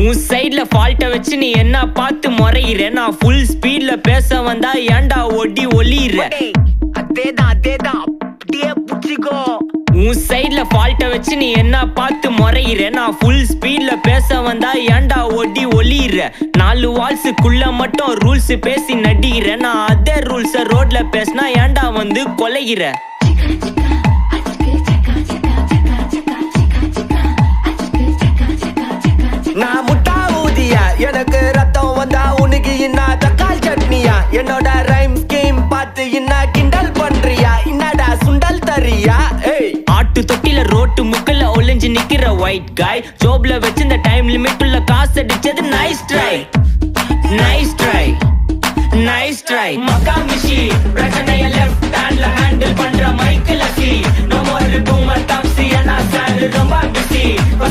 உன் சைட்ல ஃபால்ட்ட வச்சு நீ என்ன பார்த்து முறையிற. நான் ஃபுல் ஸ்பீட்ல பேச வந்தா ஏன்டா ஒடி ஒளியிற. அதேதான் அப்படியே புடிச்சிக்கோ. உன் சைட்ல ஃபால்ட்ட வச்சு நீ என்ன பார்த்து முறையிற. நான் ஃபுல் ஸ்பீட்ல பேச வந்தா ஏன்டா ஒடி ஒளியிற. 4 வால்ஸுக்குள்ள மட்டும் ரூல்ஸ் பேசி நடிகிற. நான் அதே ரூல்ஸ ரோட்ல பேசினா ஏன்டா வந்து கொலைகிற. நான் முட்டா ஊதியா, எனக்கு ரத்தம் வந்தா உனக்கு என்ன தக்காள் சட்னியா. என்னோட ரைம் ஸ்கீம் பார்த்து என்ன கிண்டல் பண்றியா. என்னடா சுண்டல் தரியா. ஆட்டு தொட்டில ரோட்டு முக்கல்ல ஒளிஞ்சு நிக்கிற ஒயிட் காய். ஜோப்ல வச்சு இந்த டைம் லிமிட் உள்ள காசு அடிச்சது nice try nice try nice try. மக்கா மிஷி பிரச்சனைய லெஃப்ட் ஹேண்ட்ல ஹேண்டில் பண்ற Michael lucky. No more boomer டாப்ஸி. நான் சார் ரொம்ப பிஸி.